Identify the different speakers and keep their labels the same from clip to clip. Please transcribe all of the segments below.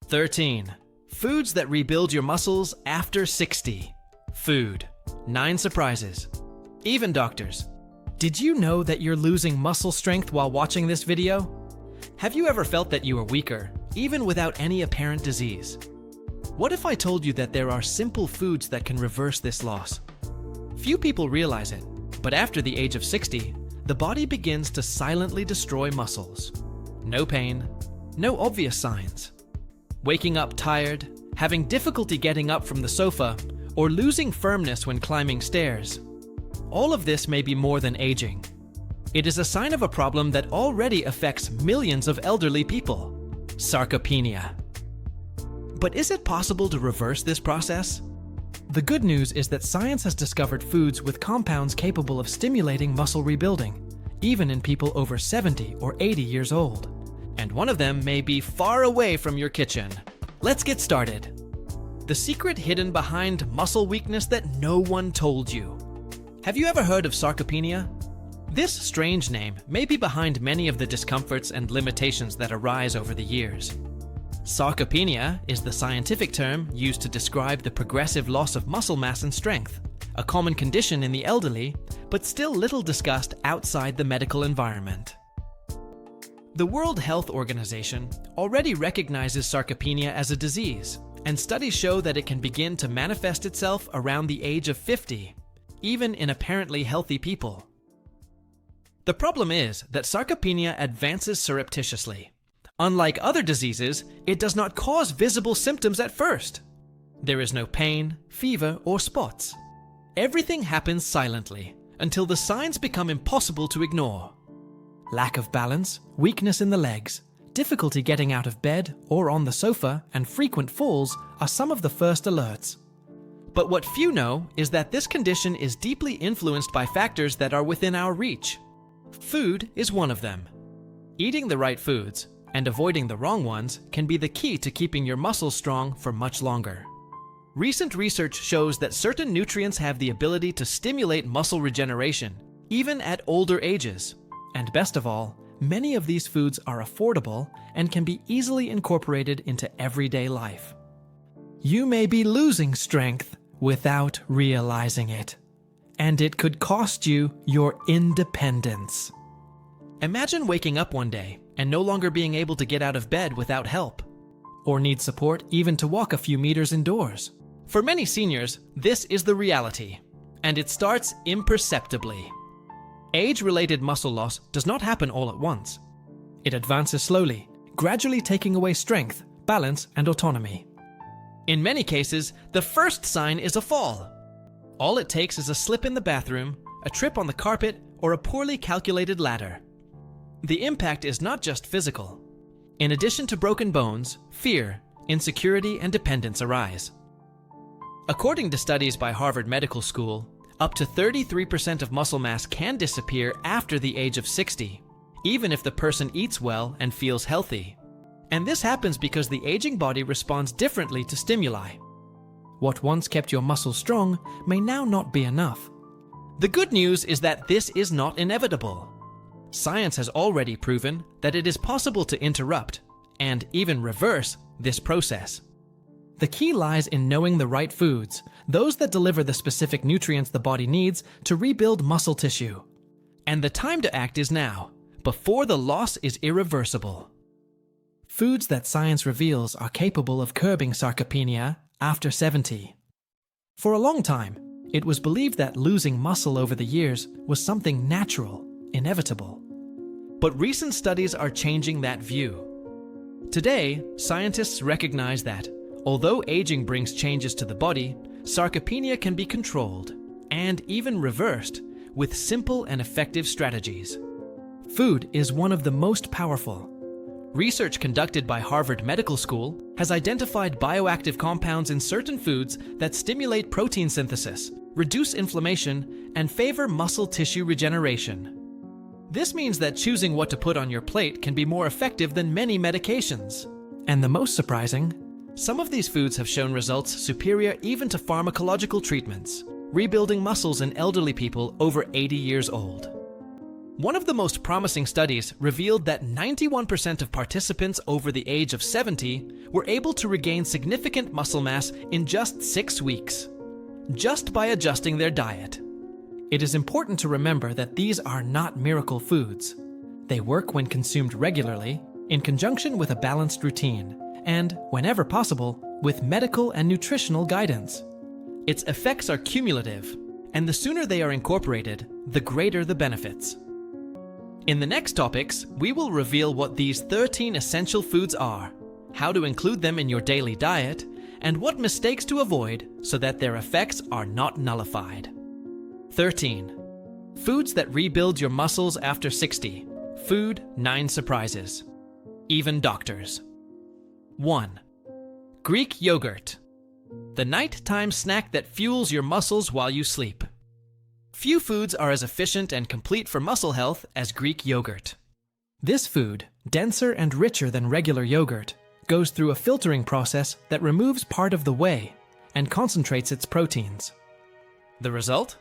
Speaker 1: 13. Foods that rebuild your muscles after 60. Food. 9 surprises. Even doctors. Did you know that you're losing muscle strength while watching this video? Have you ever felt that you are weaker, even without any apparent disease? What if I told you that there are simple foods that can reverse this loss? Few people realize it, but after the age of 60, the body begins to silently destroy muscles. No pain, no obvious signs. Waking up tired, having difficulty getting up from the sofa, or losing firmness when climbing stairs. All of this may be more than aging. It is a sign of a problem that already affects millions of elderly people: sarcopenia. But is it possible to reverse this process? The good news is that science has discovered foods with compounds capable of stimulating muscle rebuilding, even in people over 70 or 80 years old. And one of them may be far away from your kitchen. Let's get started. The secret hidden behind muscle weakness that no one told you. Have you ever heard of sarcopenia? This strange name may be behind many of the discomforts and limitations that arise over the years. Sarcopenia is the scientific term used to describe the progressive loss of muscle mass and strength, a common condition in the elderly, but still little discussed outside the medical environment. The World Health Organization already recognizes sarcopenia as a disease, and studies show that it can begin to manifest itself around the age of 50, even in apparently healthy people. The problem is that sarcopenia advances surreptitiously. Unlike other diseases, it does not cause visible symptoms at first. There is no pain, fever, or spots. Everything happens silently until the signs become impossible to ignore. Lack of balance, weakness in the legs, difficulty getting out of bed or on the sofa, and frequent falls are some of the first alerts. But what few know is that this condition is deeply influenced by factors that are within our reach. Food is one of them. Eating the right foods and avoiding the wrong ones can be the key to keeping your muscles strong for much longer. Recent research shows that certain nutrients have the ability to stimulate muscle regeneration, even at older ages. And best of all, many of these foods are affordable and can be easily incorporated into everyday life. You may be losing strength without realizing it, and it could cost you your independence. Imagine waking up one day and no longer being able to get out of bed without help, or need support even to walk a few meters indoors. For many seniors, this is the reality, and it starts imperceptibly. Age-related muscle loss does not happen all at once. It advances slowly, gradually taking away strength, balance, and autonomy. In many cases, the first sign is a fall. All it takes is a slip in the bathroom, a trip on the carpet, or a poorly calculated ladder. The impact is not just physical. In addition to broken bones, fear, insecurity, and dependence arise. According to studies by Harvard Medical School, up to 33% of muscle mass can disappear after the age of 60, even if the person eats well and feels healthy. And this happens because the aging body responds differently to stimuli. What once kept your muscles strong may now not be enough. The good news is that this is not inevitable. Science has already proven that it is possible to interrupt, and even reverse, this process. The key lies in knowing the right foods, those that deliver the specific nutrients the body needs to rebuild muscle tissue. And the time to act is now, before the loss is irreversible. Foods that science reveals are capable of curbing sarcopenia after 70. For a long time, it was believed that losing muscle over the years was something natural, inevitable. But recent studies are changing that view. Today, scientists recognize that, although aging brings changes to the body, sarcopenia can be controlled, and even reversed, with simple and effective strategies. Food is one of the most powerful. Research conducted by Harvard Medical School has identified bioactive compounds in certain foods that stimulate protein synthesis, reduce inflammation, and favor muscle tissue regeneration. This means that choosing what to put on your plate can be more effective than many medications. And the most surprising, some of these foods have shown results superior even to pharmacological treatments, rebuilding muscles in elderly people over 80 years old. One of the most promising studies revealed that 91% of participants over the age of 70 were able to regain significant muscle mass in just 6 weeks, just by adjusting their diet. It is important to remember that these are not miracle foods. They work when consumed regularly, in conjunction with a balanced routine, and, whenever possible, with medical and nutritional guidance. Its effects are cumulative, and the sooner they are incorporated, the greater the benefits. In the next topics, we will reveal what these 13 essential foods are, how to include them in your daily diet, and what mistakes to avoid so that their effects are not nullified. 13. Foods that rebuild your muscles after 60. Food 9 surprises. Even doctors. 1. Greek yogurt. The nighttime snack that fuels your muscles while you sleep. Few foods are as efficient and complete for muscle health as Greek yogurt. This food, denser and richer than regular yogurt, goes through a filtering process that removes part of the whey and concentrates its proteins. The result?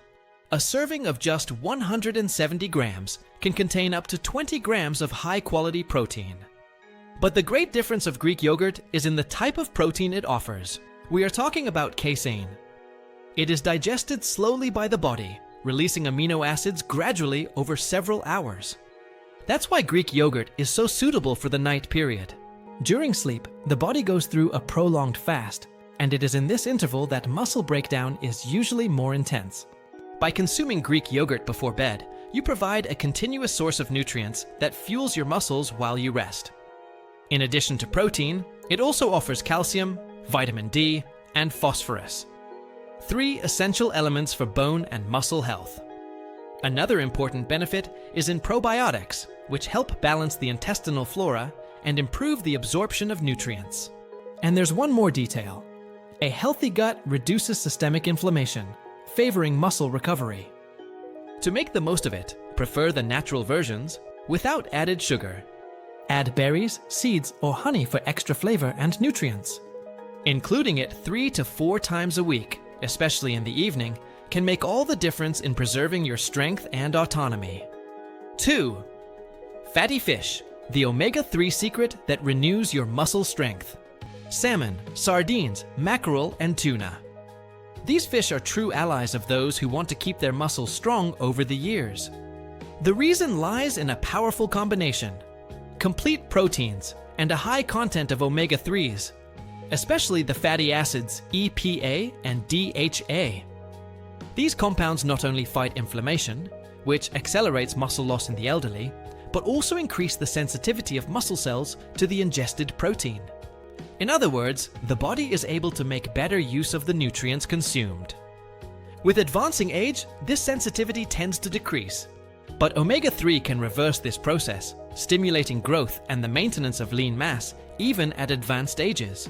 Speaker 1: A serving of just 170 grams can contain up to 20 grams of high-quality protein. But the great difference of Greek yogurt is in the type of protein it offers. We are talking about casein. It is digested slowly by the body, releasing amino acids gradually over several hours. That's why Greek yogurt is so suitable for the night period. During sleep, the body goes through a prolonged fast, and it is in this interval that muscle breakdown is usually more intense. By consuming Greek yogurt before bed, you provide a continuous source of nutrients that fuels your muscles while you rest. In addition to protein, it also offers calcium, vitamin D, and phosphorus. 3 essential elements for bone and muscle health. Another important benefit is in probiotics, which help balance the intestinal flora and improve the absorption of nutrients. And there's one more detail. A healthy gut reduces systemic inflammation, favoring muscle recovery. To make the most of it, prefer the natural versions without added sugar. Add berries, seeds, or honey for extra flavor and nutrients. Including it 3 to 4 times a week, especially in the evening, can make all the difference in preserving your strength and autonomy. 2. Fatty fish, the omega-3 secret that renews your muscle strength. Salmon, sardines, mackerel, and tuna. These fish are true allies of those who want to keep their muscles strong over the years. The reason lies in a powerful combination: complete proteins and a high content of omega-3s, especially the fatty acids EPA and DHA. These compounds not only fight inflammation, which accelerates muscle loss in the elderly, but also increase the sensitivity of muscle cells to the ingested protein. In other words, the body is able to make better use of the nutrients consumed. With advancing age, this sensitivity tends to decrease, but omega-3 can reverse this process, stimulating growth and the maintenance of lean mass even at advanced ages.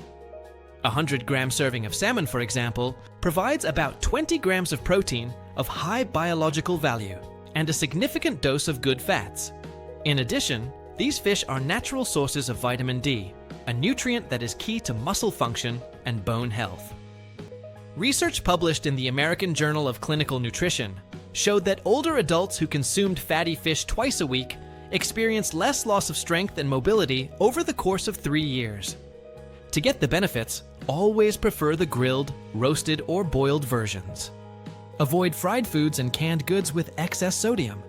Speaker 1: A 100-gram serving of salmon, for example, provides about 20 grams of protein of high biological value and a significant dose of good fats. In addition, these fish are natural sources of vitamin D, a nutrient that is key to muscle function and bone health. Research published in the American Journal of Clinical Nutrition showed that older adults who consumed fatty fish twice a week experienced less loss of strength and mobility over the course of 3 years. To get the benefits, always prefer the grilled, roasted, or boiled versions. Avoid fried foods and canned goods with excess sodium.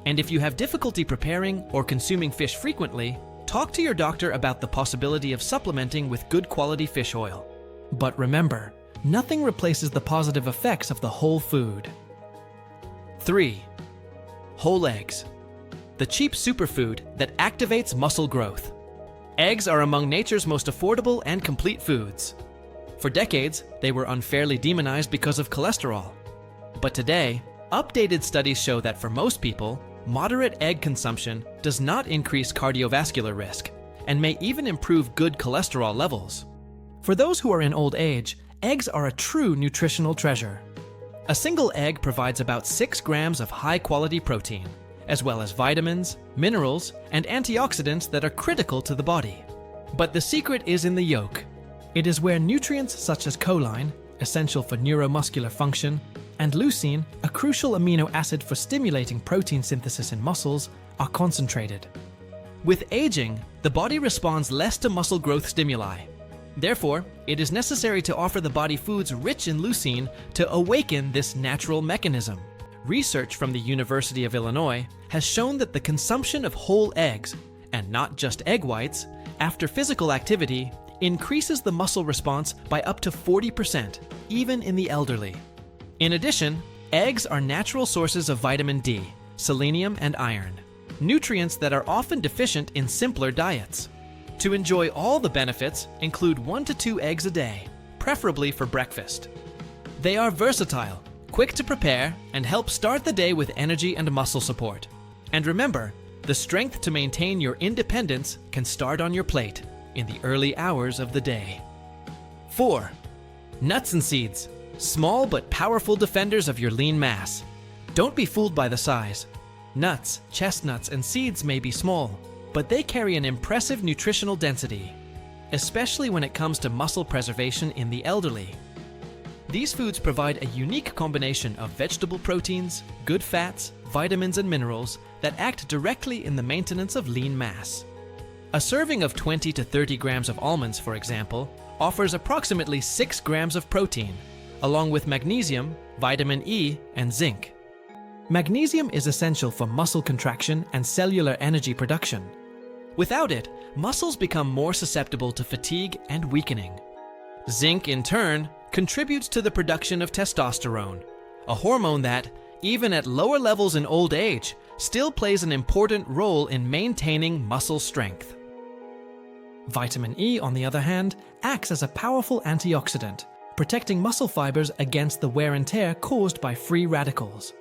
Speaker 1: And if you have difficulty preparing or consuming fish frequently, talk to your doctor about the possibility of supplementing with good quality fish oil. But remember, nothing replaces the positive effects of the whole food. 3. Whole eggs. The cheap superfood that activates muscle growth. Eggs are among nature's most affordable and complete foods. For decades, they were unfairly demonized because of cholesterol. But today, updated studies show that for most people, moderate egg consumption does not increase cardiovascular risk and may even improve good cholesterol levels. For those who are in old age, eggs are a true nutritional treasure. A single egg provides about 6 grams of high-quality protein, as well as vitamins, minerals, and antioxidants that are critical to the body. But the secret is in the yolk. It is where nutrients such as choline, essential for neuromuscular function, and leucine, a crucial amino acid for stimulating protein synthesis in muscles, are concentrated. With aging, the body responds less to muscle growth stimuli. Therefore, it is necessary to offer the body foods rich in leucine to awaken this natural mechanism. Research from the University of Illinois has shown that the consumption of whole eggs, and not just egg whites, after physical activity increases the muscle response by up to 40%, even in the elderly. In addition, eggs are natural sources of vitamin D, selenium, and iron, nutrients that are often deficient in simpler diets. To enjoy all the benefits, include 1 to 2 eggs a day, preferably for breakfast. They are versatile, quick to prepare, and help start the day with energy and muscle support. And remember, the strength to maintain your independence can start on your plate in the early hours of the day. 4. Nuts and seeds, small but powerful defenders of your lean mass. Don't be fooled by the size. Nuts, chestnuts, and seeds may be small, but they carry an impressive nutritional density, especially when it comes to muscle preservation in the elderly. These foods provide a unique combination of vegetable proteins, good fats, vitamins, and minerals that act directly in the maintenance of lean mass. A serving of 20 to 30 grams of almonds, for example, offers approximately 6 grams of protein, along with magnesium, vitamin E, and zinc. Magnesium is essential for muscle contraction and cellular energy production. Without it, muscles become more susceptible to fatigue and weakening. Zinc, in turn, contributes to the production of testosterone, a hormone that, even at lower levels in old age, still plays an important role in maintaining muscle strength. Vitamin E, on the other hand, acts as a powerful antioxidant, protecting muscle fibers against the wear and tear caused by free radicals.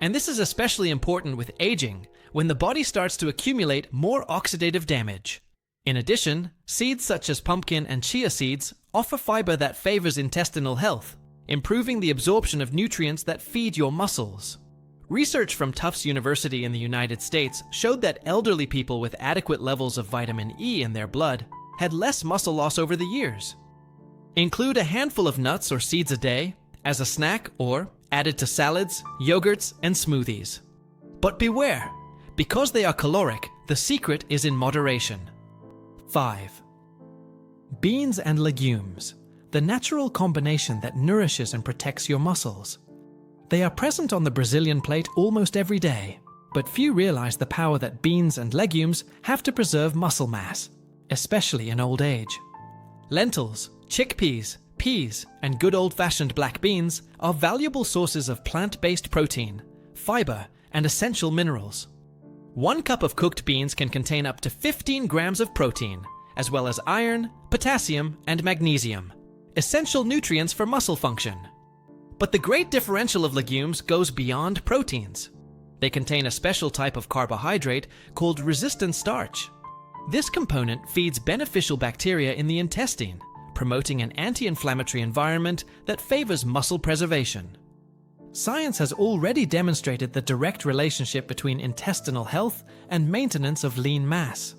Speaker 1: And this is especially important with aging, when the body starts to accumulate more oxidative damage. In addition, seeds such as pumpkin and chia seeds offer fiber that favors intestinal health, improving the absorption of nutrients that feed your muscles. Research from Tufts University in the United States showed that elderly people with adequate levels of vitamin E in their blood had less muscle loss over the years. Include a handful of nuts or seeds a day as a snack or added to salads, yogurts, and smoothies. But beware, because they are caloric, the secret is in moderation. 5. Beans and legumes, the natural combination that nourishes and protects your muscles. They are present on the Brazilian plate almost every day, but few realize the power that beans and legumes have to preserve muscle mass, especially in old age. Lentils, chickpeas, peas, and good old-fashioned black beans are valuable sources of plant-based protein, fiber, and essential minerals. 1 cup of cooked beans can contain up to 15 grams of protein, as well as iron, potassium, and magnesium, essential nutrients for muscle function. But the great differential of legumes goes beyond proteins. They contain a special type of carbohydrate called resistant starch. This component feeds beneficial bacteria in the intestine, promoting an anti-inflammatory environment that favors muscle preservation. Science has already demonstrated the direct relationship between intestinal health and maintenance of lean mass.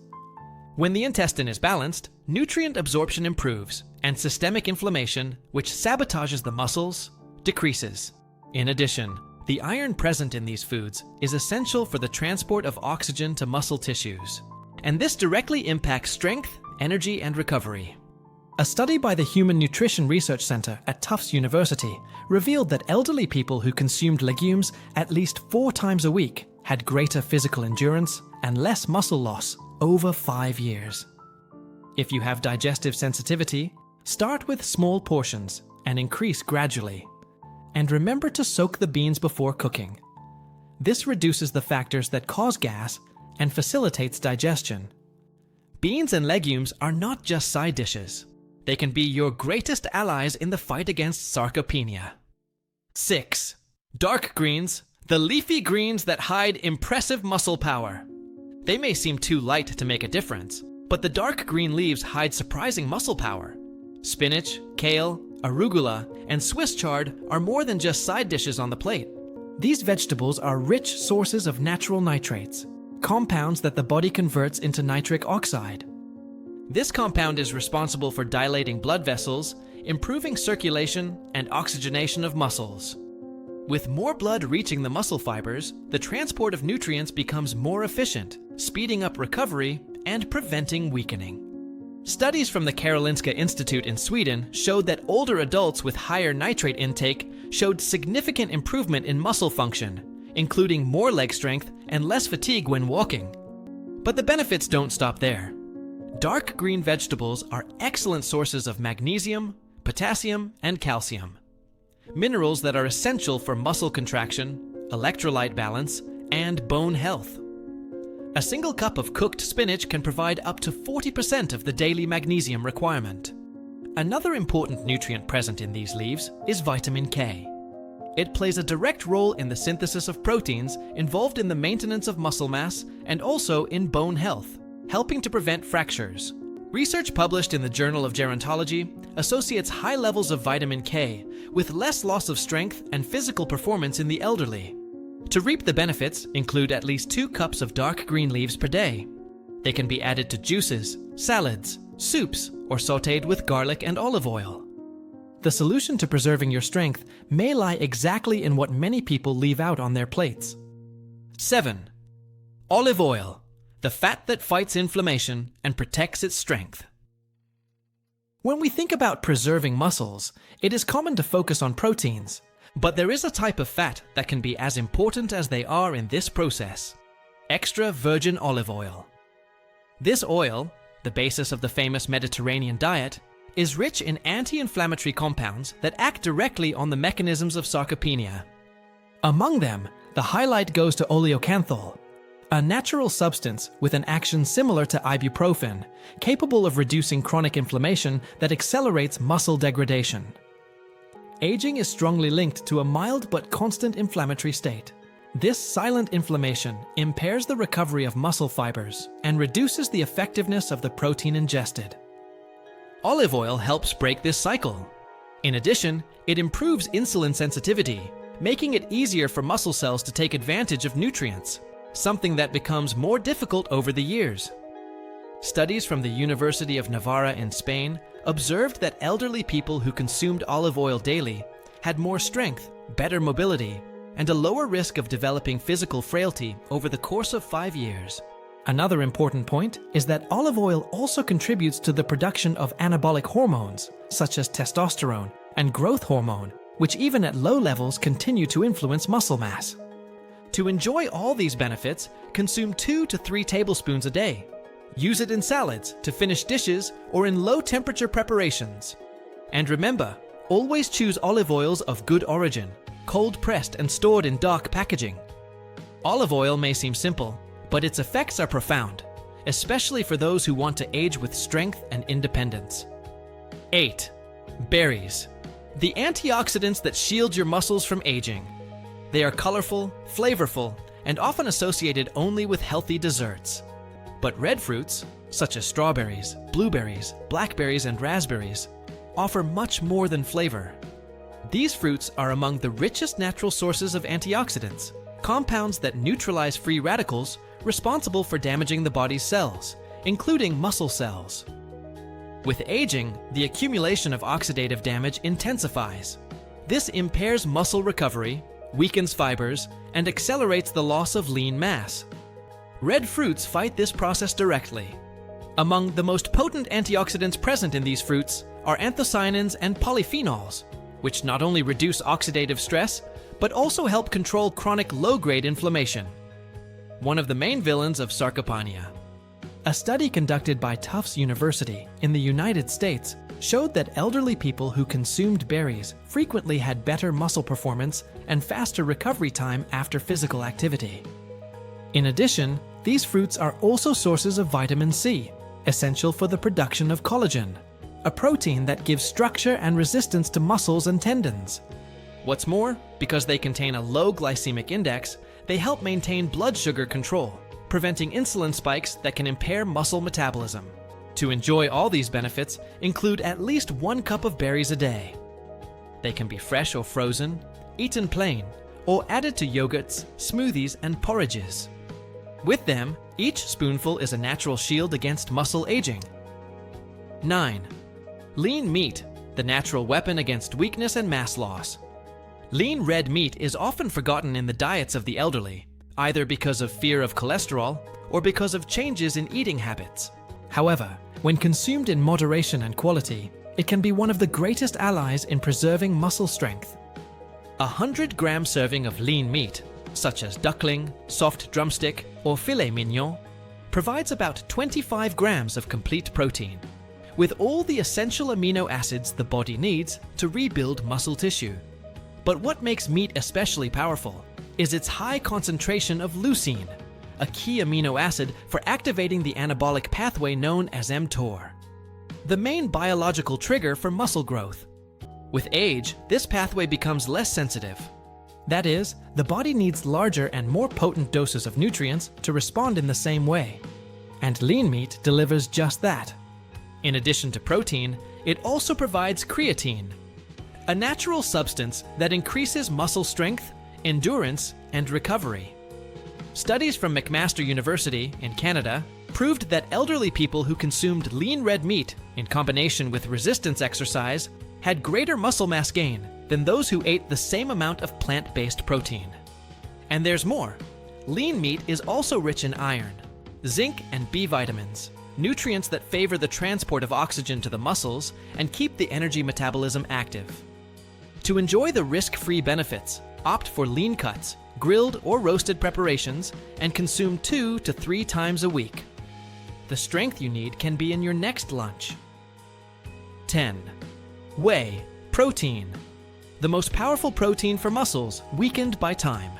Speaker 1: When the intestine is balanced, nutrient absorption improves, and systemic inflammation, which sabotages the muscles, decreases. In addition, the iron present in these foods is essential for the transport of oxygen to muscle tissues, and this directly impacts strength, energy, and recovery. A study by the Human Nutrition Research Center at Tufts University revealed that elderly people who consumed legumes at least 4 times a week had greater physical endurance and less muscle loss over 5 years. If you have digestive sensitivity, start with small portions and increase gradually. And remember to soak the beans before cooking. This reduces the factors that cause gas and facilitates digestion. Beans and legumes are not just side dishes. They can be your greatest allies in the fight against sarcopenia. 6. Dark greens, the leafy greens that hide impressive muscle power. They may seem too light to make a difference, but the dark green leaves hide surprising muscle power. Spinach, kale, arugula, and Swiss chard are more than just side dishes on the plate. These vegetables are rich sources of natural nitrates, compounds that the body converts into nitric oxide. This compound is responsible for dilating blood vessels, improving circulation, and oxygenation of muscles. With more blood reaching the muscle fibers, the transport of nutrients becomes more efficient, speeding up recovery and preventing weakening. Studies from the Karolinska Institute in Sweden showed that older adults with higher nitrate intake showed significant improvement in muscle function, including more leg strength and less fatigue when walking. But the benefits don't stop there. Dark green vegetables are excellent sources of magnesium, potassium, and calcium, minerals that are essential for muscle contraction, electrolyte balance, and bone health. A single cup of cooked spinach can provide up to 40% of the daily magnesium requirement. Another important nutrient present in these leaves is vitamin K. It plays a direct role in the synthesis of proteins involved in the maintenance of muscle mass and also in bone health, helping to prevent fractures. Research published in the Journal of Gerontology associates high levels of vitamin K with less loss of strength and physical performance in the elderly. To reap the benefits, include at least 2 cups of dark green leaves per day. They can be added to juices, salads, soups, or sautéed with garlic and olive oil. The solution to preserving your strength may lie exactly in what many people leave out on their plates. 7. Olive oil, the fat that fights inflammation and protects its strength. When we think about preserving muscles, it is common to focus on proteins, but there is a type of fat that can be as important as they are in this process: extra virgin olive oil. This oil, the basis of the famous Mediterranean diet, is rich in anti-inflammatory compounds that act directly on the mechanisms of sarcopenia. Among them, the highlight goes to oleocanthal, a natural substance with an action similar to ibuprofen, capable of reducing chronic inflammation that accelerates muscle degradation. Aging is strongly linked to a mild but constant inflammatory state. This silent inflammation impairs the recovery of muscle fibers and reduces the effectiveness of the protein ingested. Olive oil helps break this cycle. In addition, it improves insulin sensitivity, making it easier for muscle cells to take advantage of nutrients, something that becomes more difficult over the years. Studies from the University of Navarra in Spain observed that elderly people who consumed olive oil daily had more strength, better mobility, and a lower risk of developing physical frailty over the course of 5 years. Another important point is that olive oil also contributes to the production of anabolic hormones, such as testosterone and growth hormone, which even at low levels continue to influence muscle mass. To enjoy all these benefits, consume 2 to 3 tablespoons a day. Use it in salads, to finish dishes, or in low-temperature preparations. And remember, always choose olive oils of good origin, cold-pressed and stored in dark packaging. Olive oil may seem simple, but its effects are profound, especially for those who want to age with strength and independence. 8. Berries, the antioxidants that shield your muscles from aging. They are colorful, flavorful, and often associated only with healthy desserts. But red fruits, such as strawberries, blueberries, blackberries, and raspberries, offer much more than flavor. These fruits are among the richest natural sources of antioxidants, compounds that neutralize free radicals responsible for damaging the body's cells, including muscle cells. With aging, the accumulation of oxidative damage intensifies. This impairs muscle recovery, weakens fibers, and accelerates the loss of lean mass. Red fruits fight this process directly. Among the most potent antioxidants present in these fruits are anthocyanins and polyphenols, which not only reduce oxidative stress, but also help control chronic low-grade inflammation, one of the main villains of sarcopenia. A study conducted by Tufts University in the United States showed that elderly people who consumed berries frequently had better muscle performance and faster recovery time after physical activity. In addition, these fruits are also sources of vitamin C, essential for the production of collagen, a protein that gives structure and resistance to muscles and tendons. What's more, because they contain a low glycemic index, they help maintain blood sugar control, preventing insulin spikes that can impair muscle metabolism. To enjoy all these benefits, include at least 1 cup of berries a day. They can be fresh or frozen, eaten plain, or added to yogurts, smoothies, and porridges. With them, each spoonful is a natural shield against muscle aging. 9. Lean meat, the natural weapon against weakness and mass loss. Lean red meat is often forgotten in the diets of the elderly, either because of fear of cholesterol or because of changes in eating habits. However, when consumed in moderation and quality, it can be one of the greatest allies in preserving muscle strength. A 100-gram serving of lean meat, such as duckling, soft drumstick, or filet mignon, provides about 25 grams of complete protein, with all the essential amino acids the body needs to rebuild muscle tissue. But what makes meat especially powerful is its high concentration of leucine, a key amino acid for activating the anabolic pathway known as mTOR, the main biological trigger for muscle growth. With age, this pathway becomes less sensitive. That is, the body needs larger and more potent doses of nutrients to respond in the same way. And lean meat delivers just that. In addition to protein, it also provides creatine, a natural substance that increases muscle strength, endurance, and recovery. Studies from McMaster University in Canada proved that elderly people who consumed lean red meat in combination with resistance exercise had greater muscle mass gain than those who ate the same amount of plant-based protein. And there's more. Lean meat is also rich in iron, zinc, and B vitamins, nutrients that favor the transport of oxygen to the muscles and keep the energy metabolism active. To enjoy the risk-free benefits, opt for lean cuts, grilled or roasted preparations, and consume 2 to 3 times a week. The strength you need can be in your next lunch. 10. Whey, protein. The most powerful protein for muscles weakened by time.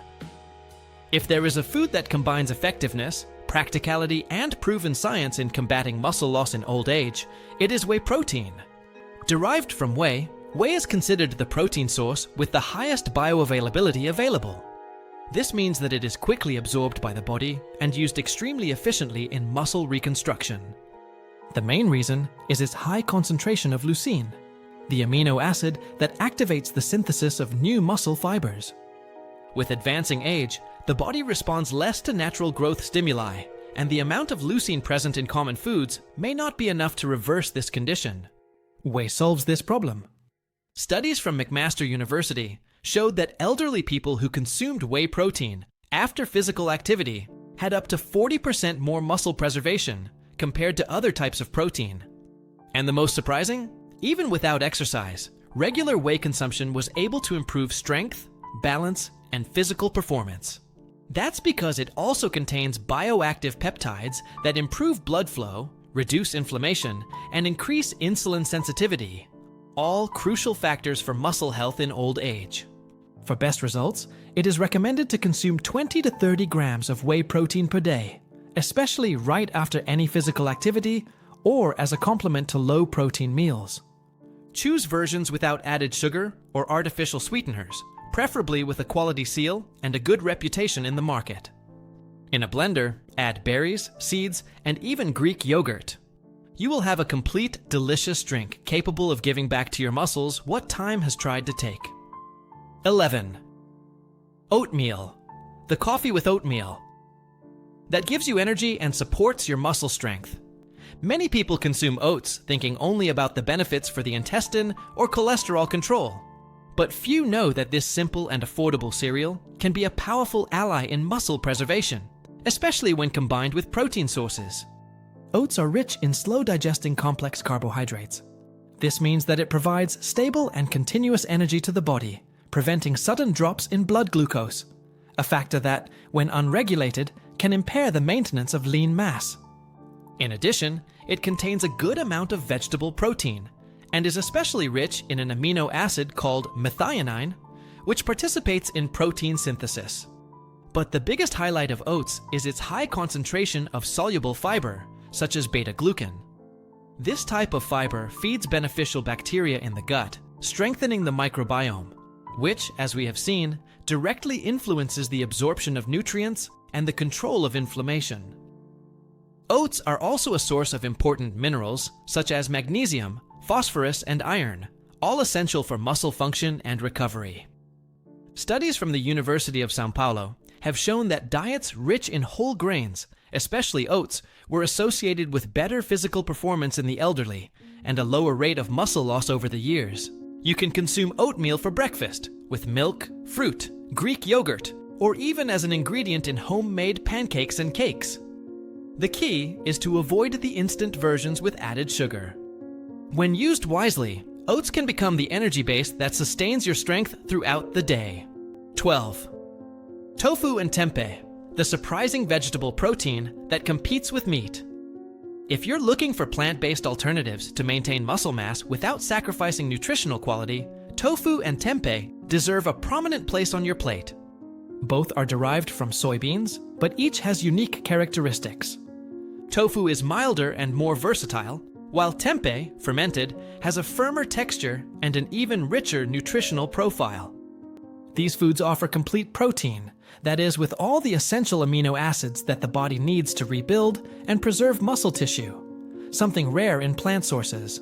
Speaker 1: If there is a food that combines effectiveness, practicality, and proven science in combating muscle loss in old age, it is whey protein. Derived from whey, whey is considered the protein source with the highest bioavailability available. This means that it is quickly absorbed by the body and used extremely efficiently in muscle reconstruction. The main reason is its high concentration of leucine, the amino acid that activates the synthesis of new muscle fibers. With advancing age, the body responds less to natural growth stimuli, and the amount of leucine present in common foods may not be enough to reverse this condition. Whey solves this problem. Studies from McMaster University showed that elderly people who consumed whey protein after physical activity had up to 40% more muscle preservation compared to other types of protein. And the most surprising? Even without exercise, regular whey consumption was able to improve strength, balance, and physical performance. That's because it also contains bioactive peptides that improve blood flow, reduce inflammation, and increase insulin sensitivity, all crucial factors for muscle health in old age. For best results, it is recommended to consume 20 to 30 grams of whey protein per day, especially right after any physical activity or as a complement to low-protein meals. Choose versions without added sugar or artificial sweeteners, preferably with a quality seal and a good reputation in the market. In a blender, add berries, seeds, and even Greek yogurt. You will have a complete, delicious drink capable of giving back to your muscles what time has tried to take. 11. Oatmeal. The coffee with oatmeal that gives you energy and supports your muscle strength. Many people consume oats thinking only about the benefits for the intestine or cholesterol control. But few know that this simple and affordable cereal can be a powerful ally in muscle preservation, especially when combined with protein sources. Oats are rich in slow-digesting complex carbohydrates. This means that it provides stable and continuous energy to the body, preventing sudden drops in blood glucose, a factor that, when unregulated, can impair the maintenance of lean mass. In addition, it contains a good amount of vegetable protein and is especially rich in an amino acid called methionine, which participates in protein synthesis. But the biggest highlight of oats is its high concentration of soluble fiber, such as beta-glucan. This type of fiber feeds beneficial bacteria in the gut, strengthening the microbiome, which, as we have seen, directly influences the absorption of nutrients and the control of inflammation. Oats are also a source of important minerals such as magnesium, phosphorus, and iron, all essential for muscle function and recovery. Studies from the University of São Paulo have shown that diets rich in whole grains, especially oats, were associated with better physical performance in the elderly and a lower rate of muscle loss over the years. You can consume oatmeal for breakfast with milk, fruit, Greek yogurt, or even as an ingredient in homemade pancakes and cakes. The key is to avoid the instant versions with added sugar. When used wisely, oats can become the energy base that sustains your strength throughout the day. 12. Tofu and tempeh, the surprising vegetable protein that competes with meat. If you're looking for plant-based alternatives to maintain muscle mass without sacrificing nutritional quality, tofu and tempeh deserve a prominent place on your plate. Both are derived from soybeans, but each has unique characteristics. Tofu is milder and more versatile, while tempeh, fermented, has a firmer texture and an even richer nutritional profile. These foods offer complete protein, that is, with all the essential amino acids that the body needs to rebuild and preserve muscle tissue, something rare in plant sources.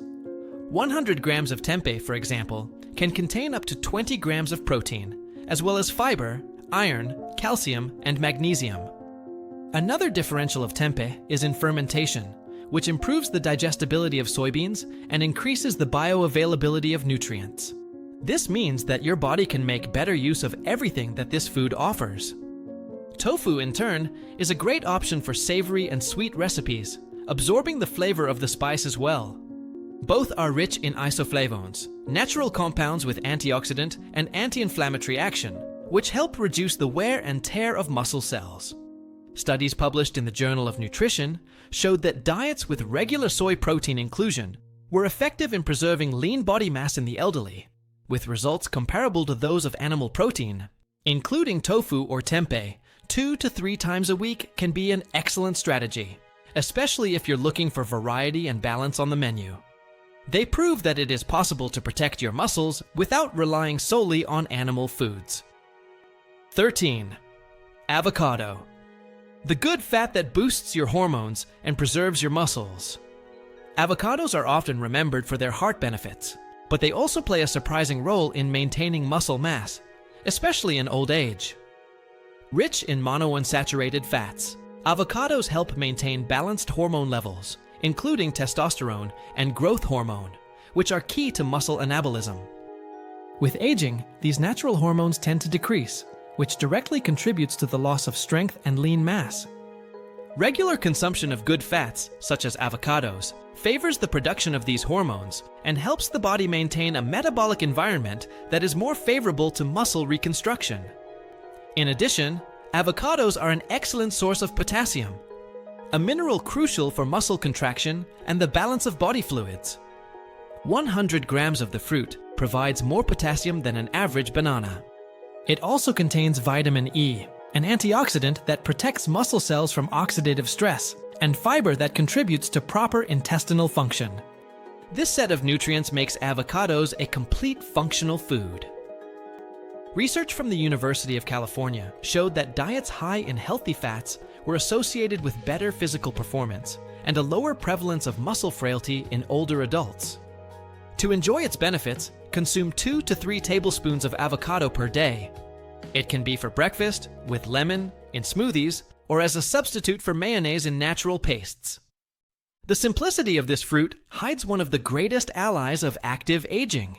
Speaker 1: 100 grams of tempeh, for example, can contain up to 20 grams of protein, as well as fiber, iron, calcium, and magnesium. Another differential of tempeh is in fermentation, which improves the digestibility of soybeans and increases the bioavailability of nutrients. This means that your body can make better use of everything that this food offers. Tofu, in turn, is a great option for savory and sweet recipes, absorbing the flavor of the spice as well. Both are rich in isoflavones, natural compounds with antioxidant and anti-inflammatory action, which help reduce the wear and tear of muscle cells. Studies published in the Journal of Nutrition showed that diets with regular soy protein inclusion were effective in preserving lean body mass in the elderly, with results comparable to those of animal protein. Including tofu or tempeh 2 to 3 times a week can be an excellent strategy, especially if you're looking for variety and balance on the menu. They prove that it is possible to protect your muscles without relying solely on animal foods. 13. Avocado. The good fat that boosts your hormones and preserves your muscles. Avocados are often remembered for their heart benefits, but they also play a surprising role in maintaining muscle mass, especially in old age. Rich in monounsaturated fats, avocados help maintain balanced hormone levels, including testosterone and growth hormone, which are key to muscle anabolism. With aging, these natural hormones tend to decrease, which directly contributes to the loss of strength and lean mass. Regular consumption of good fats, such as avocados, favors the production of these hormones and helps the body maintain a metabolic environment that is more favorable to muscle reconstruction. In addition, avocados are an excellent source of potassium, a mineral crucial for muscle contraction and the balance of body fluids. 100 grams of the fruit provides more potassium than an average banana. It also contains vitamin E, an antioxidant that protects muscle cells from oxidative stress, and fiber that contributes to proper intestinal function. This set of nutrients makes avocados a complete functional food. Research from the University of California showed that diets high in healthy fats were associated with better physical performance and a lower prevalence of muscle frailty in older adults. To enjoy its benefits, consume 2 to 3 tablespoons of avocado per day. It can be for breakfast, with lemon, in smoothies, or as a substitute for mayonnaise in natural pastes. The simplicity of this fruit hides one of the greatest allies of active aging: